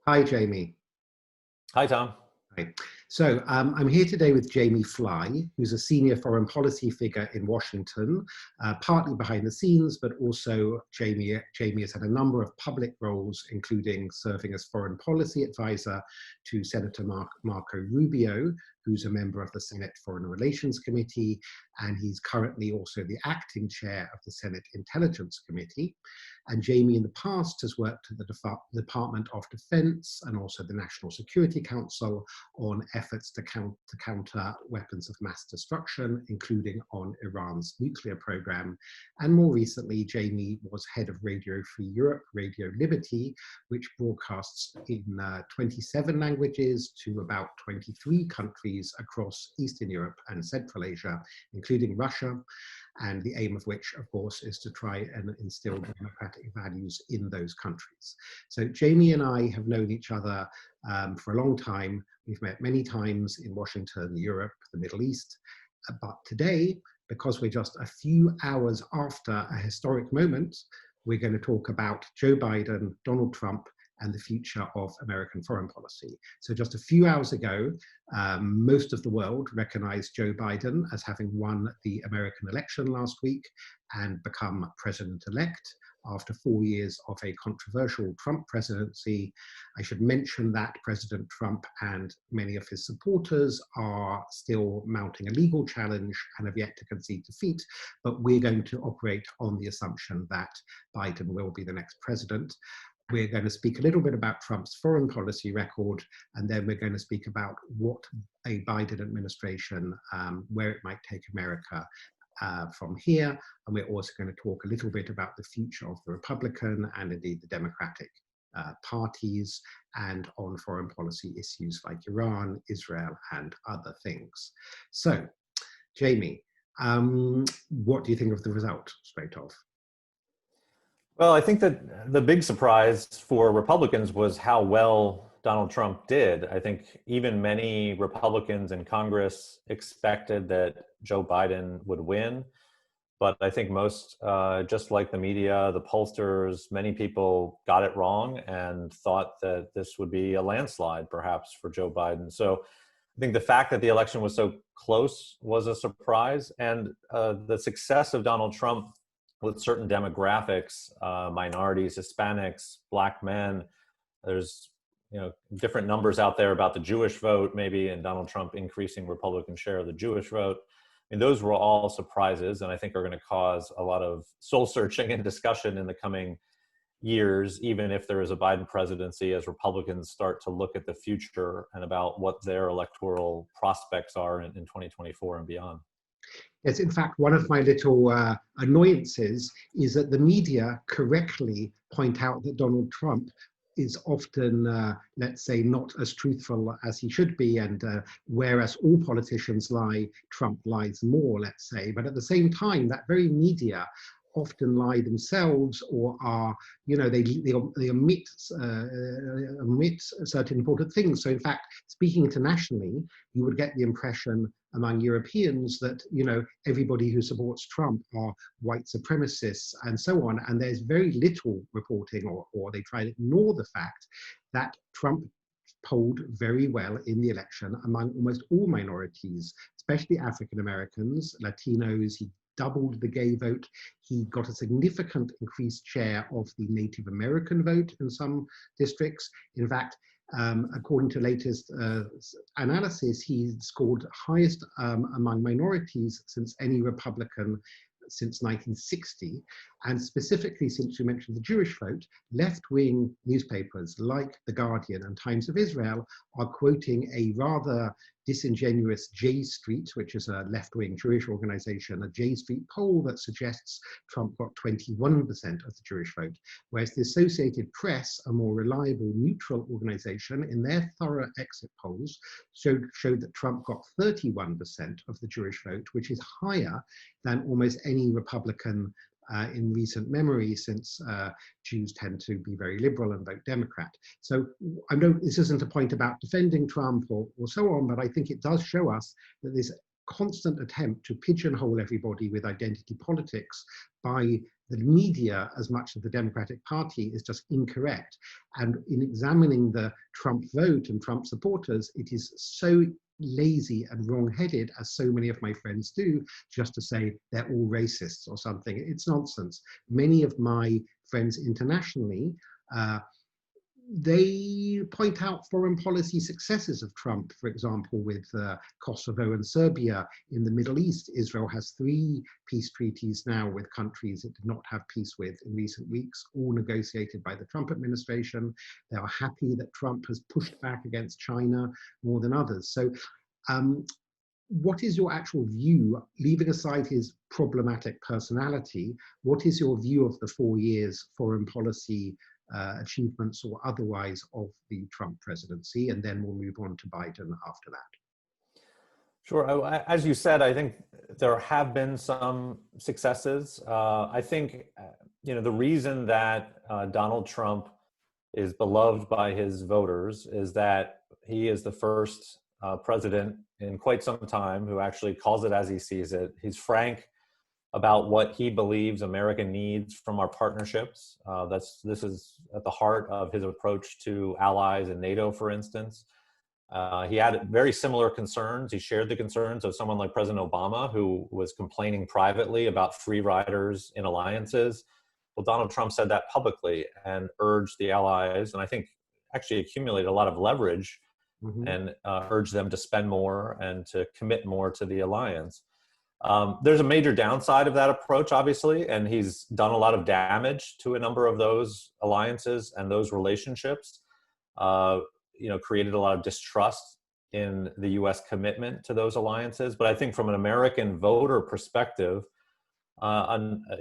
Hi, Jamie. Hi, Tom. Hi. So I'm here today with Jamie Fly, who's a senior foreign policy figure in Washington, partly behind the scenes, but also Jamie has had a number of public roles, including serving as foreign policy advisor to Senator Marco Rubio, who's a member of the Senate Foreign Relations Committee, and he's currently also the acting chair of the Senate Intelligence Committee. And Jamie in the past has worked at the Department of Defense and also the National Security Council on efforts to counter weapons of mass destruction, including on Iran's nuclear program. And more recently, Jamie was head of Radio Free Europe, Radio Liberty, which broadcasts in 27 languages to about 23 countries across Eastern Europe and Central Asia, including Russia, and the aim of which, of course, is to try and instill democratic values in those countries. So Jamie and I have known each other for a long time. We've met many times in Washington, Europe, the Middle East. But today, because we're just a few hours after a historic moment, we're going to talk about Joe Biden, Donald Trump, and the future of American foreign policy. So just a few hours ago, most of the world recognized Joe Biden as having won the American election last week and become president-elect after 4 years of a controversial Trump presidency. I should mention that President Trump and many of his supporters are still mounting a legal challenge and have yet to concede defeat, but we're going to operate on the assumption that Biden will be the next president. We're going to speak a little bit about Trump's foreign policy record, and then we're going to speak about what a Biden administration, where it might take America from here. And we're also going to talk a little bit about the future of the Republican and indeed the Democratic parties, and on foreign policy issues like Iran, Israel, and other things. So, Jamie, what do you think of the result straight off? Well, I think that the big surprise for Republicans was how well Donald Trump did. I think even many Republicans in Congress expected that Joe Biden would win. But I think most, just like the media, the pollsters, many people got it wrong and thought that this would be a landslide, perhaps, for Joe Biden. So I think the fact that the election was so close was a surprise. And the success of Donald Trump with certain demographics, minorities, Hispanics, Black men. There's different numbers out there about the Jewish vote, maybe, and Donald Trump increasing Republican share of the Jewish vote. And those were all surprises, and I think are going to cause a lot of soul searching and discussion in the coming years, even if there is a Biden presidency, as Republicans start to look at the future and about what their electoral prospects are in 2024 and beyond. Yes, in fact, one of my little annoyances is that the media correctly point out that Donald Trump is often, let's say, not as truthful as he should be, and whereas all politicians lie, Trump lies more, let's say. But at the same time, that very media often lie themselves, or are, they omit certain important things. So in fact, speaking internationally, you would get the impression among Europeans that, everybody who supports Trump are white supremacists and so on. And there's very little reporting, or they try to ignore the fact that Trump polled very well in the election among almost all minorities, especially African Americans, Latinos. He doubled the gay vote. He got a significant increased share of the Native American vote in some districts. In fact, according to latest analysis, he scored highest among minorities since any Republican since 1960. And specifically, since you mentioned the Jewish vote, left-wing newspapers like The Guardian and Times of Israel are quoting a rather disingenuous J Street, which is a left-wing Jewish organization, a J Street poll that suggests Trump got 21% of the Jewish vote, whereas the Associated Press, a more reliable, neutral organization, in their thorough exit polls, showed that Trump got 31% of the Jewish vote, which is higher than almost any Republican in recent memory, since Jews tend to be very liberal and vote Democrat. So I know this isn't a point about defending Trump or so on, but I think it does show us that this constant attempt to pigeonhole everybody with identity politics by the media, as much as the Democratic Party, is just incorrect. And in examining the Trump vote and Trump supporters, it is so lazy and wrong-headed, as so many of my friends do, just to say they're all racists or something. It's nonsense. Many of my friends internationally, they point out foreign policy successes of Trump, for example, with Kosovo and Serbia. In the Middle East, Israel has 3 peace treaties now with countries it did not have peace with in recent weeks, all negotiated by the Trump administration. They are happy that Trump has pushed back against China more than others. So what is your actual view, leaving aside his problematic personality, what is your view of the 4 years foreign policy achievements or otherwise of the Trump presidency? And then we'll move on to Biden after that. Sure. As you said, I think there have been some successes. I think, the reason that Donald Trump is beloved by his voters is that he is the first president in quite some time who actually calls it as he sees it. He's frank about what he believes America needs from our partnerships. This is at the heart of his approach to allies in NATO, for instance. He had very similar concerns. He shared the concerns of someone like President Obama, who was complaining privately about free riders in alliances. Well, Donald Trump said that publicly and urged the allies, and I think actually accumulated a lot of leverage and urged them to spend more and to commit more to the alliance. There's a major downside of that approach, obviously, and he's done a lot of damage to a number of those alliances and those relationships. Created a lot of distrust in the U.S. commitment to those alliances. But I think from an American voter perspective,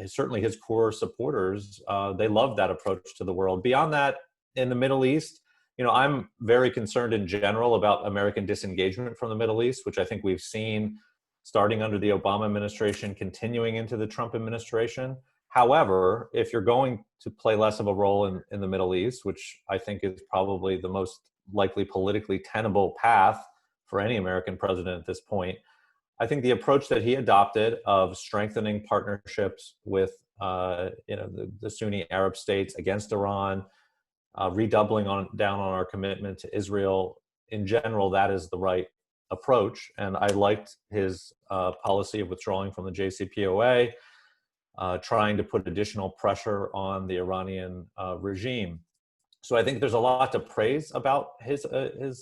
certainly his core supporters, they love that approach to the world. Beyond that, in the Middle East, I'm very concerned in general about American disengagement from the Middle East, which I think we've seen starting under the Obama administration, continuing into the Trump administration. However, if you're going to play less of a role in the Middle East, which I think is probably the most likely politically tenable path for any American president at this point, I think the approach that he adopted of strengthening partnerships with the Sunni Arab states against Iran, redoubling down on our commitment to Israel, in general, that is the right approach. And I liked his policy of withdrawing from the JCPOA, trying to put additional pressure on the Iranian regime. So I think there's a lot to praise about his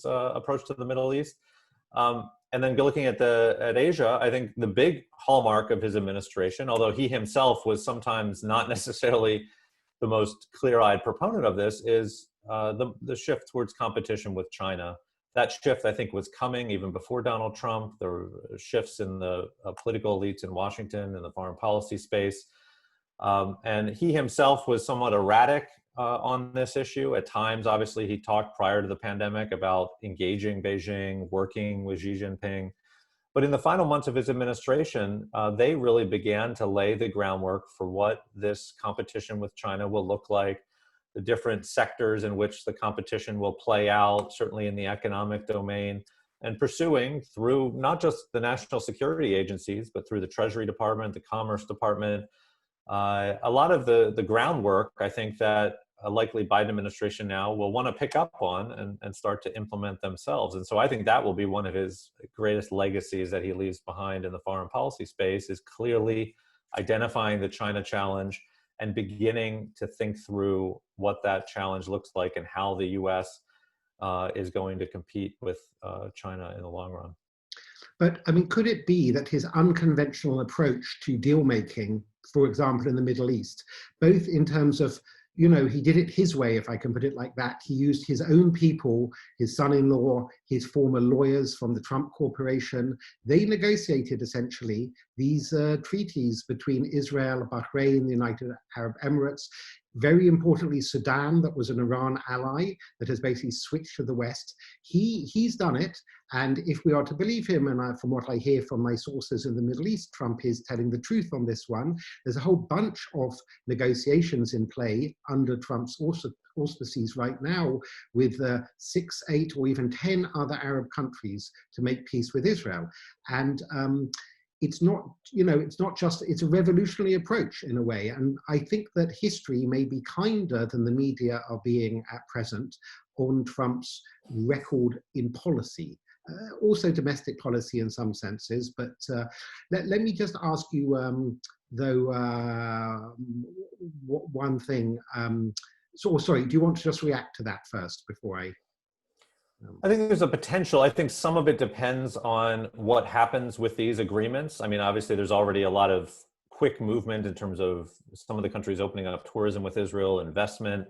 approach to the Middle East. And then looking at Asia, I think the big hallmark of his administration, although he himself was sometimes not necessarily the most clear-eyed proponent of this, is the shift towards competition with China. That shift, I think, was coming even before Donald Trump. There were shifts in the political elites in Washington in the foreign policy space. And he himself was somewhat erratic on this issue. At times, obviously, he talked prior to the pandemic about engaging Beijing, working with Xi Jinping. But in the final months of his administration, they really began to lay the groundwork for what this competition with China will look like, the different sectors in which the competition will play out, certainly in the economic domain, and pursuing through not just the national security agencies, but through the Treasury Department, the Commerce Department, a lot of the groundwork, I think, that a likely Biden administration now will want to pick up on and start to implement themselves. And so I think that will be one of his greatest legacies that he leaves behind in the foreign policy space, is clearly identifying the China challenge and beginning to think through what that challenge looks like and how the U.S. Is going to compete with China in the long run. But I mean, could it be that his unconventional approach to deal making, for example, in the Middle East, both in terms of, he did it his way, if I can put it like that. He used his own people, his son-in-law, his former lawyers from the Trump Corporation. They negotiated essentially these treaties between Israel, Bahrain, the United Arab Emirates, very importantly, Sudan, that was an Iran ally that has basically switched to the West. He's done it. And if we are to believe him, and from what I hear from my sources in the Middle East, Trump is telling the truth on this one. There's a whole bunch of negotiations in play under Trump's auspices right now with 6, 8, or even 10 other Arab countries to make peace with Israel. And it's not, you know, it's not just, it's a revolutionary approach in a way. And I think that history may be kinder than the media are being at present on Trump's record in policy. Also domestic policy in some senses, but let me just ask you, though, one thing. So, sorry, do you want to just react to that first before I? I think there's a potential. I think some of it depends on what happens with these agreements. I mean, obviously, there's already a lot of quick movement in terms of some of the countries opening up tourism with Israel, investment.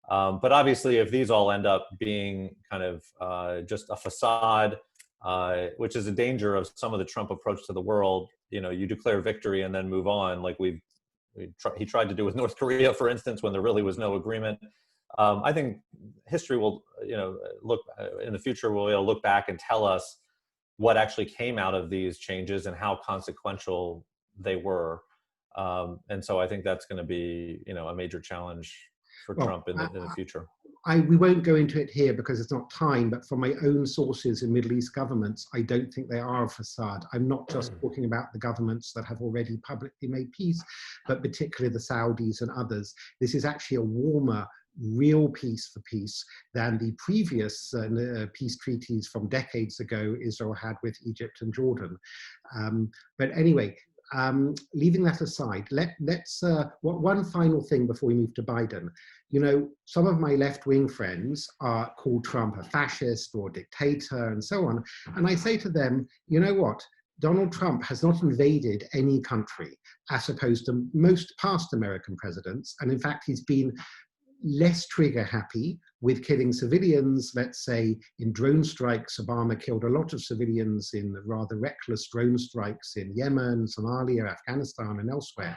But obviously, if these all end up being kind of just a facade, which is a danger of some of the Trump approach to the world, you know, you declare victory and then move on, like he tried to do with North Korea, for instance, when there really was no agreement. I think history will, you know, look in the future, will look back and tell us what actually came out of these changes and how consequential they were. And so I think that's going to be, you know, a major challenge for Trump in the future. We won't go into it here because it's not time, but from my own sources in Middle East governments, I don't think they are a facade. I'm not just talking about the governments that have already publicly made peace, but particularly the Saudis and others. This is actually a warmer, real peace for peace than the previous peace treaties from decades ago Israel had with Egypt and Jordan. But anyway, leaving that aside, let's one final thing before we move to Biden. You know, some of my left-wing friends are called Trump a fascist or dictator and so on. And I say to them, you know what? Donald Trump has not invaded any country as opposed to most past American presidents. And in fact, he's been less trigger happy with killing civilians. Let's say in drone strikes, Obama killed a lot of civilians in rather reckless drone strikes in Yemen, Somalia, Afghanistan, and elsewhere.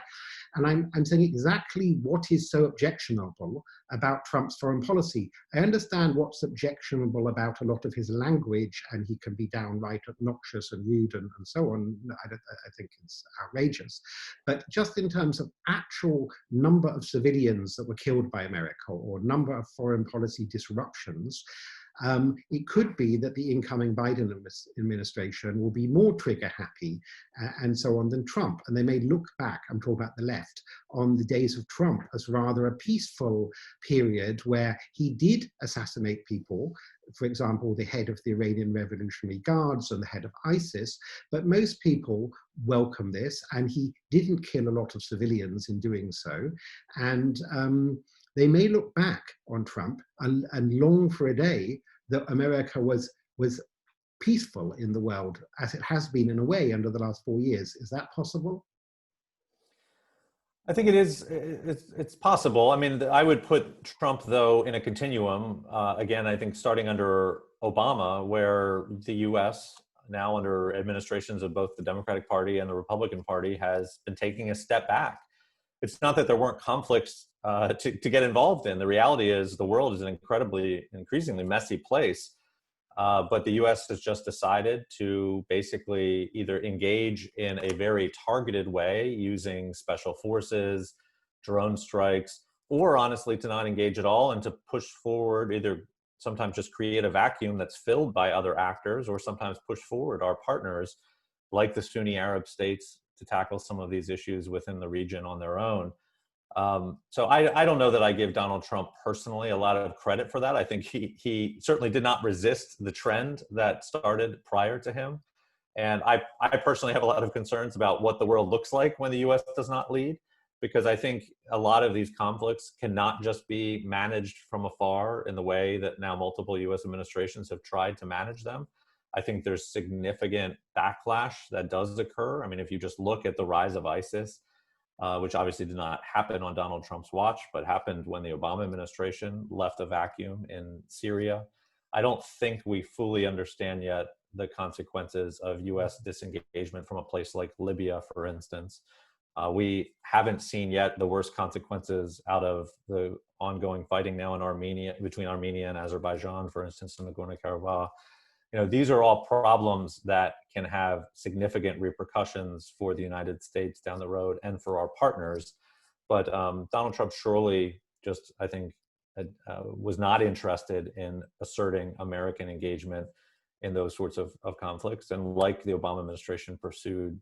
And I'm saying exactly what is so objectionable about Trump's foreign policy. I understand what's objectionable about a lot of his language, and he can be downright obnoxious and rude and so on. I think it's outrageous. But just in terms of actual number of civilians that were killed by America or number of foreign policy disruptions, it could be that the incoming Biden administration will be more trigger happy and so on than Trump. And they may look back, I'm talking about the left, on the days of Trump as rather a peaceful period where he did assassinate people, for example, the head of the Iranian Revolutionary Guards and the head of ISIS, but most people welcome this, and he didn't kill a lot of civilians in doing so. And they may look back on Trump and long for a day that America was peaceful in the world, as it has been in a way under the last 4 years. Is that possible? I think it is. It's possible. I mean, I would put Trump, though, in a continuum. Again, I think starting under Obama, where the U.S., now under administrations of both the Democratic Party and the Republican Party, has been taking a step back. It's not that there weren't conflicts to get involved in. The reality is the world is an increasingly messy place. But the U.S. has just decided to basically either engage in a very targeted way using special forces, drone strikes, or honestly to not engage at all and to push forward, either sometimes just create a vacuum that's filled by other actors, or sometimes push forward our partners like the Sunni Arab states to tackle some of these issues within the region on their own. So I don't know that I give Donald Trump personally a lot of credit for that. I think he certainly did not resist the trend that started prior to him. And I personally have a lot of concerns about what the world looks like when the U.S. does not lead, because I think a lot of these conflicts cannot just be managed from afar in the way that now multiple U.S. administrations have tried to manage them. I think there's significant backlash that does occur. I mean, if you just look at the rise of ISIS, which obviously did not happen on Donald Trump's watch, but happened when the Obama administration left a vacuum in Syria. I don't think we fully understand yet the consequences of U.S. disengagement from a place like Libya, for instance. We haven't seen yet the worst consequences out of the ongoing fighting now in Armenia, between Armenia and Azerbaijan, for instance, in Nagorno-Karabakh. You know, these are all problems that can have significant repercussions for the United States down the road and for our partners. But Donald Trump surely just, I think, was not interested in asserting American engagement in those sorts of conflicts, and like the Obama administration pursued,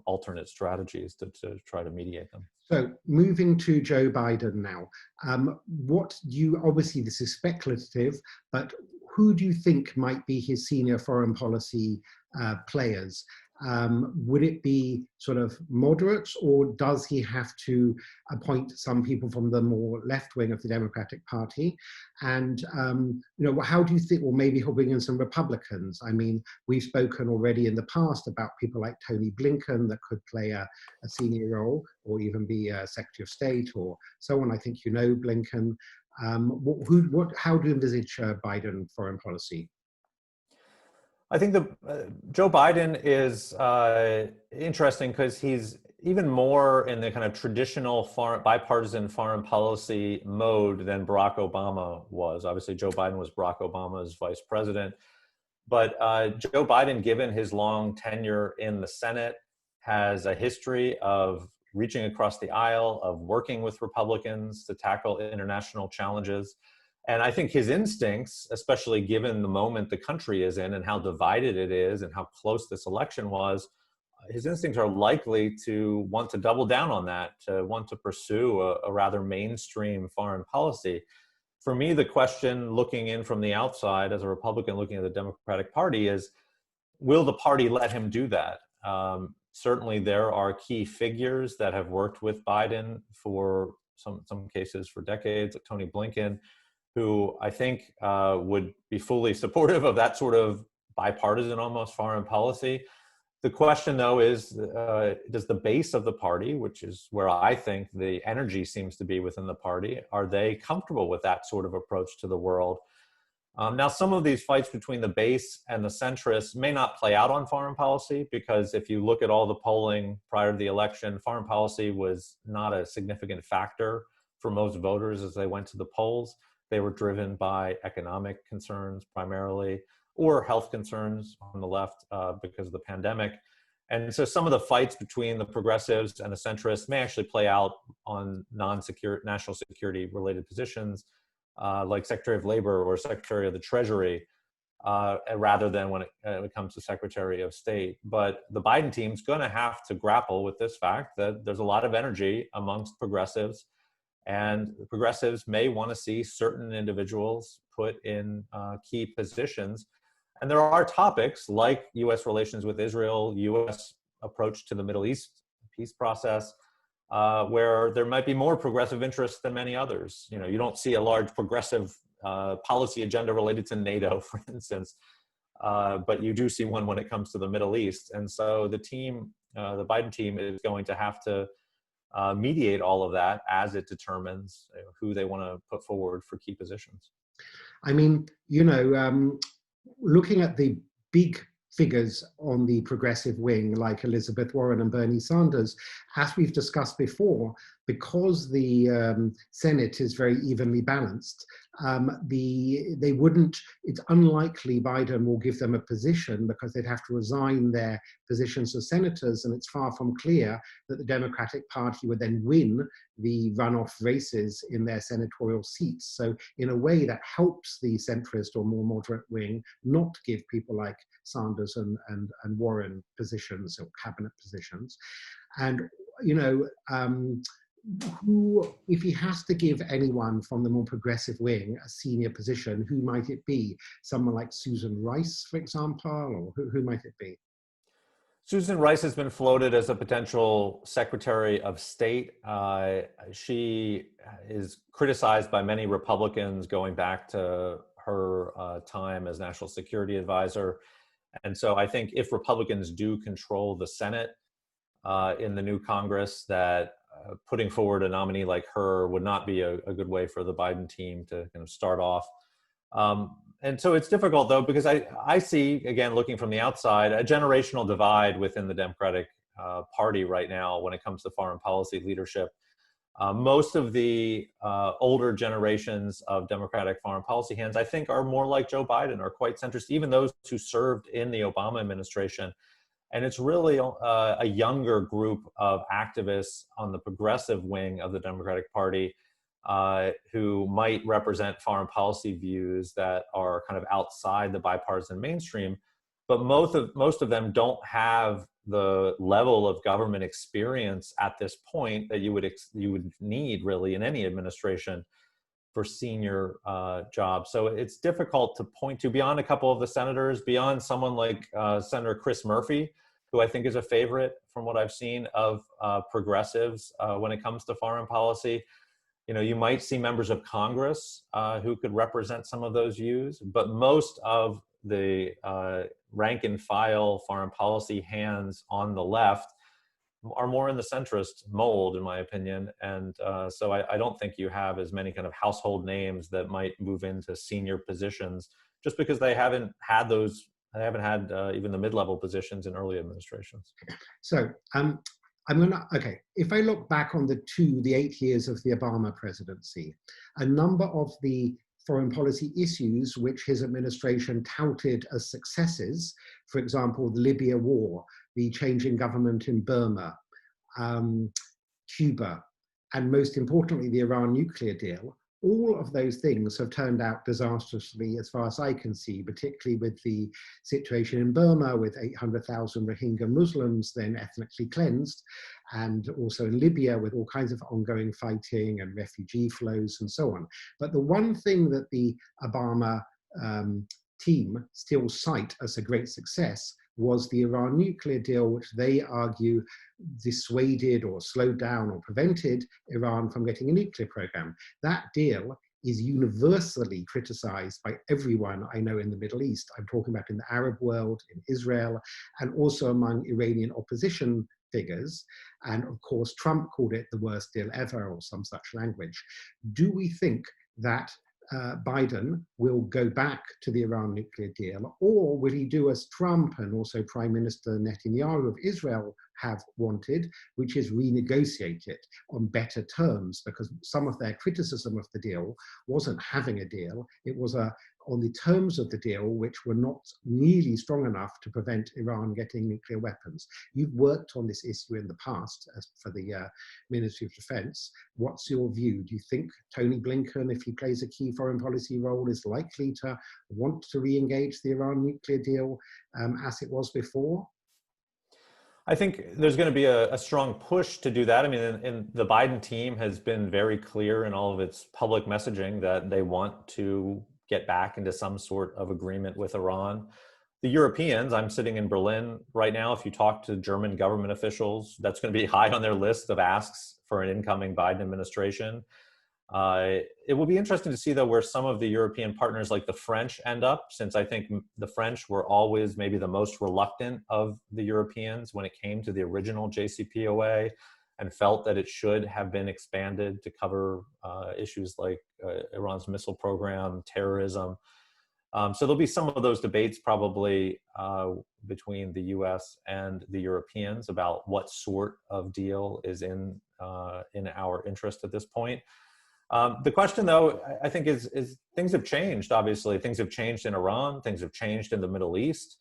alternate strategies to try to mediate them. So moving to Joe Biden now, obviously this is speculative, but who do you think might be his senior foreign policy players? Would it be sort of moderates, or does he have to appoint some people from the more left wing of the Democratic Party? And how do you think, or maybe he'll bring in some Republicans? I mean, we've spoken already in the past about people like Tony Blinken that could play a senior role, or even be a Secretary of State or so on. I think Blinken. How do you envisage Biden foreign policy? I think Joe Biden is interesting because he's even more in the kind of traditional bipartisan foreign policy mode than Barack Obama was. Obviously, Joe Biden was Barack Obama's vice president. But Joe Biden, given his long tenure in the Senate, has a history of reaching across the aisle, of working with Republicans to tackle international challenges. And I think his instincts, especially given the moment the country is in and how divided it is and how close this election was, his instincts are likely to want to double down on that, to want to pursue a rather mainstream foreign policy. For me, the question looking in from the outside as a Republican looking at the Democratic Party is, will the party let him do that? Certainly there are key figures that have worked with Biden for some cases for decades, like Tony Blinken, who I think would be fully supportive of that sort of bipartisan almost foreign policy. The question, though, is does the base of the party, which is where I think the energy seems to be within the party, are they comfortable with that sort of approach to the world? Now, some of these fights between the base and the centrists may not play out on foreign policy, because if you look at all the polling prior to the election, foreign policy was not a significant factor for most voters as they went to the polls. They were driven by economic concerns primarily, or health concerns on the left because of the pandemic. And so some of the fights between the progressives and the centrists may actually play out on national security related positions, like Secretary of Labor or Secretary of the Treasury, rather than when it comes to Secretary of State. But the Biden team's going to have to grapple with this fact that there's a lot of energy amongst progressives, and the progressives may want to see certain individuals put in key positions. And there are topics like U.S. relations with Israel, U.S. approach to the Middle East peace process, where there might be more progressive interest than many others. You don't see a large progressive policy agenda related to NATO, for instance, but you do see one when it comes to the Middle East. And so the Biden team is going to have to mediate all of that as it determines who they want to put forward for key positions. I mean, looking at the big figures on the progressive wing, like Elizabeth Warren and Bernie Sanders, as we've discussed before, because the Senate is very evenly balanced, it's unlikely Biden will give them a position, because they'd have to resign their positions as senators, and it's far from clear that the Democratic Party would then win the runoff races in their senatorial seats. So in a way that helps the centrist or more moderate wing not give people like Sanders and Warren positions or cabinet positions. And if he has to give anyone from the more progressive wing a senior position, who might it be? Someone like Susan Rice, for example, or who might it be? Susan Rice has been floated as a potential Secretary of State. She is criticized by many Republicans going back to her time as National Security Advisor. And so I think if Republicans do control the Senate in the new Congress, that putting forward a nominee like her would not be a good way for the Biden team to kind of start off. And so it's difficult, though, because I see, again, looking from the outside, a generational divide within the Democratic Party right now when it comes to foreign policy leadership. Most of the older generations of Democratic foreign policy hands, I think, are more like Joe Biden, or quite centrist, even those who served in the Obama administration. And it's really a younger group of activists on the progressive wing of the Democratic Party who might represent foreign policy views that are kind of outside the bipartisan mainstream. But most of them don't have the level of government experience at this point that you would need really in any administration for senior jobs. So it's difficult to point to beyond a couple of the senators, beyond someone like Senator Chris Murphy, who I think is a favorite from what I've seen of progressives when it comes to foreign policy. You know, you might see members of Congress who could represent some of those views, but most of the rank and file foreign policy hands on the left are more in the centrist mold, in my opinion. And so I don't think you have as many kind of household names that might move into senior positions just because they haven't had even the mid-level positions in early administrations. So okay, if I look back on the 8 years of the Obama presidency, a number of the foreign policy issues which his administration touted as successes, for example, the Libya war, the change in government in Burma, Cuba, and most importantly, the Iran nuclear deal, all of those things have turned out disastrously as far as I can see, particularly with the situation in Burma with 800,000 Rohingya Muslims then ethnically cleansed, and also in Libya with all kinds of ongoing fighting and refugee flows and so on. But the one thing that the Obama team still cite as a great success was the Iran nuclear deal, which they argue dissuaded or slowed down or prevented Iran from getting a nuclear program. That deal is universally criticized by everyone I know in the Middle East. I'm talking about in the Arab world, in Israel, and also among Iranian opposition figures. And of course, Trump called it the worst deal ever or some such language. Do we think that Biden will go back to the Iran nuclear deal, or will he do as Trump and also Prime Minister Netanyahu of Israel have wanted, which is renegotiate it on better terms? Because some of their criticism of the deal wasn't having a deal, it was on the terms of the deal which were not nearly strong enough to prevent Iran getting nuclear weapons. You've worked on this issue in the past as for the Ministry of Defense. What's your view? Do you think Tony Blinken, if he plays a key foreign policy role, is likely to want to re-engage the Iran nuclear deal as it was before? I think there's going to be a strong push to do that. I mean, and the Biden team has been very clear in all of its public messaging that they want to get back into some sort of agreement with Iran. The Europeans, I'm sitting in Berlin right now. If you talk to German government officials, that's going to be high on their list of asks for an incoming Biden administration. It will be interesting to see, though, where some of the European partners like the French end up, since I think the French were always maybe the most reluctant of the Europeans when it came to the original JCPOA and felt that it should have been expanded to cover issues like Iran's missile program, terrorism. So there'll be some of those debates probably between the US and the Europeans about what sort of deal is in our interest at this point. The question, though, I think is things have changed. Obviously, things have changed in Iran. Things have changed in the Middle East.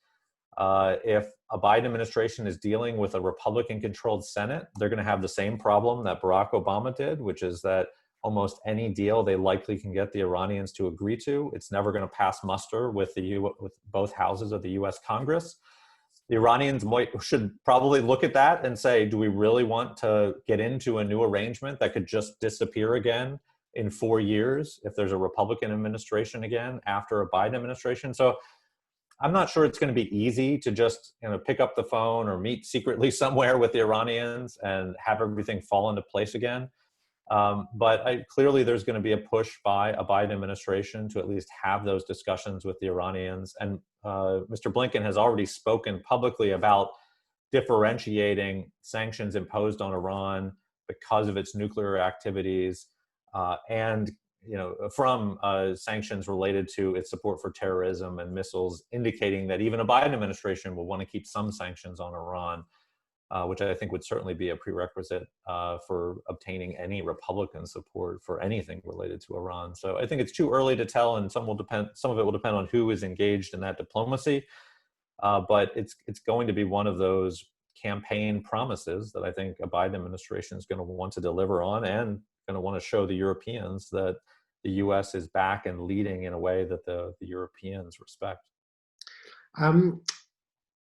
If a Biden administration is dealing with a Republican-controlled Senate, they're going to have the same problem that Barack Obama did, which is that almost any deal they likely can get the Iranians to agree to, it's never going to pass muster with both houses of the U.S. Congress. The Iranians should probably look at that and say, do we really want to get into a new arrangement that could just disappear again in 4 years if there's a Republican administration again after a Biden administration? So I'm not sure it's going to be easy to just pick up the phone or meet secretly somewhere with the Iranians and have everything fall into place again. But clearly there's going to be a push by a Biden administration to at least have those discussions with the Iranians. And Mr. Blinken has already spoken publicly about differentiating sanctions imposed on Iran because of its nuclear activities and from sanctions related to its support for terrorism and missiles, indicating that even a Biden administration will want to keep some sanctions on Iran. Which I think would certainly be a prerequisite for obtaining any Republican support for anything related to Iran. So I think it's too early to tell, and some of it will depend on who is engaged in that diplomacy. But it's going to be one of those campaign promises that I think a Biden administration is going to want to deliver on, and going to want to show the Europeans that the US is back and leading in a way that the Europeans respect.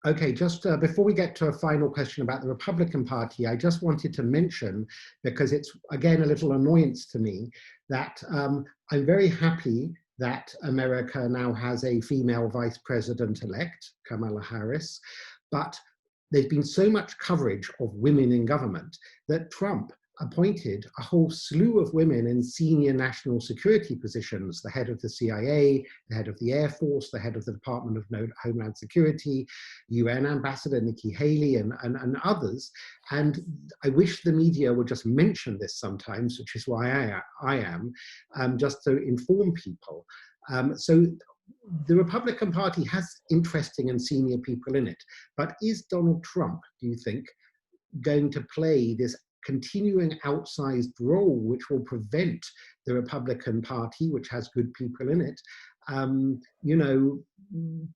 Okay, just before we get to a final question about the Republican Party, I just wanted to mention, because it's again a little annoyance to me, that I'm very happy that America now has a female vice president-elect, Kamala Harris, but there's been so much coverage of women in government that Trump appointed a whole slew of women in senior national security positions, the head of the CIA, the head of the Air Force, the head of the Department of Homeland Security, UN Ambassador Nikki Haley, and others. And I wish the media would just mention this sometimes, which is why I am, just to inform people. So the Republican Party has interesting and senior people in it, but is Donald Trump, do you think, going to play this continuing outsized role which will prevent the Republican Party, which has good people in it, you know,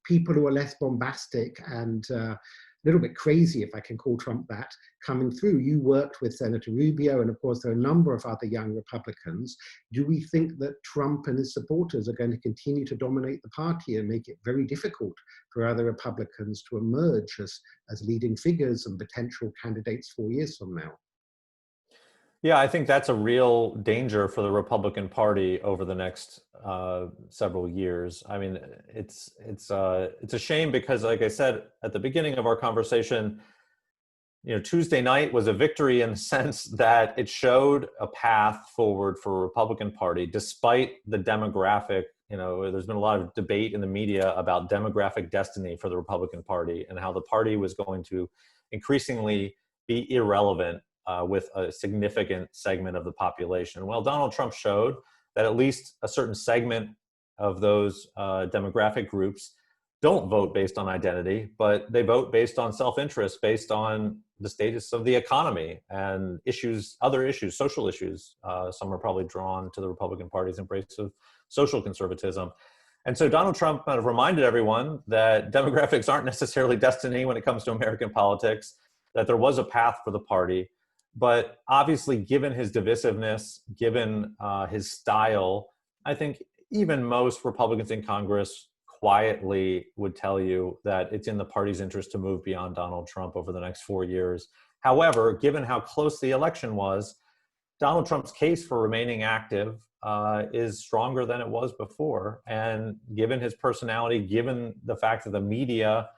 people who are less bombastic and a little bit crazy, if I can call Trump that, coming through? You worked with Senator Rubio, and of course there are a number of other young Republicans. Do we think that Trump and his supporters are going to continue to dominate the party and make it very difficult for other Republicans to emerge as leading figures and potential candidates 4 years from now? Yeah, I think that's a real danger for the Republican Party over the next several years. I mean, it's a shame because, like I said at the beginning of our conversation, you know, Tuesday night was a victory in the sense that it showed a path forward for a Republican Party, despite the demographic. You know, there's been a lot of debate in the media about demographic destiny for the Republican Party and how the party was going to increasingly be irrelevant with a significant segment of the population. Well, Donald Trump showed that at least a certain segment of those demographic groups don't vote based on identity, but they vote based on self-interest, based on the status of the economy and issues, other issues, social issues. Some are probably drawn to the Republican Party's embrace of social conservatism. And so Donald Trump kind of reminded everyone that demographics aren't necessarily destiny when it comes to American politics, that there was a path for the party. But obviously, given his divisiveness, given his style, I think even most Republicans in Congress quietly would tell you that it's in the party's interest to move beyond Donald Trump over the next 4 years. However, given how close the election was, Donald Trump's case for remaining active is stronger than it was before. And given his personality, given the fact that the media,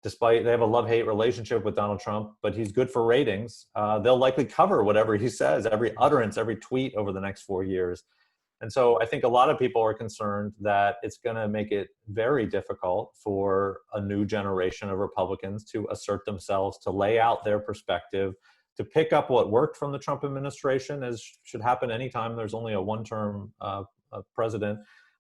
despite they have a love-hate relationship with Donald Trump, but he's good for ratings, they'll likely cover whatever he says, every utterance, every tweet over the next 4 years. And so I think a lot of people are concerned that it's going to make it very difficult for a new generation of Republicans to assert themselves, to lay out their perspective, to pick up what worked from the Trump administration, as should happen anytime there's only a one-term president,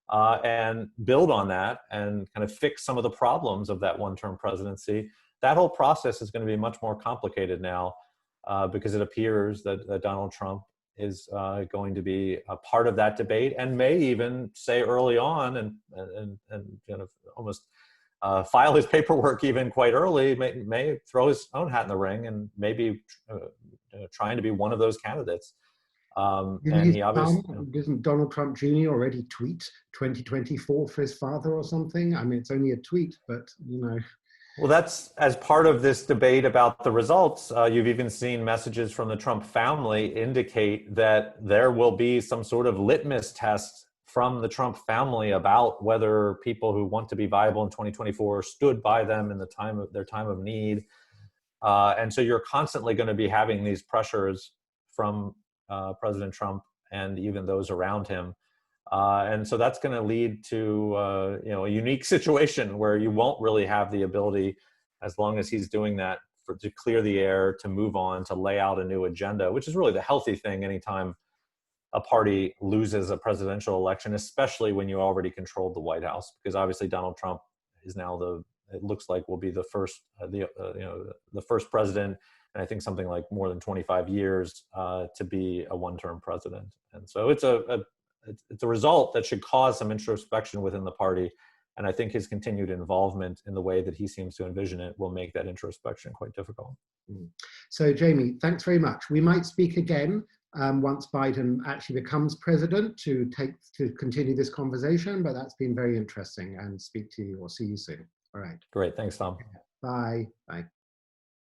and build on that and kind of fix some of the problems of that one-term presidency. That whole process is going to be much more complicated now because it appears that Donald Trump is going to be a part of that debate and may even say early on and kind of almost file his paperwork even quite early, may throw his own hat in the ring and maybe trying to be one of those candidates. And he obviously, doesn't Donald Trump Jr. already tweet 2024 for his father or something? I mean, it's only a tweet, but you know. Well, that's as part of this debate about the results. You've even seen messages from the Trump family indicate that there will be some sort of litmus test from the Trump family about whether people who want to be viable in 2024 stood by them in their time of need. And so you're constantly going to be having these pressures from President Trump and even those around him. And so that's going to lead to a unique situation where you won't really have the ability, as long as he's doing that, to clear the air, to move on, to lay out a new agenda, which is really the healthy thing anytime a party loses a presidential election, especially when you already controlled the White House, because obviously Donald Trump is now it looks like will be the first, the first president, and I think something like more than 25 years to be a one-term president. And so it's a result that should cause some introspection within the party. And I think his continued involvement in the way that he seems to envision it will make that introspection quite difficult. So Jamie, thanks very much. We might speak again once Biden actually becomes president to continue this conversation, but that's been very interesting, and speak to you or see you soon. All right. Great. Thanks, Tom. Bye. Bye.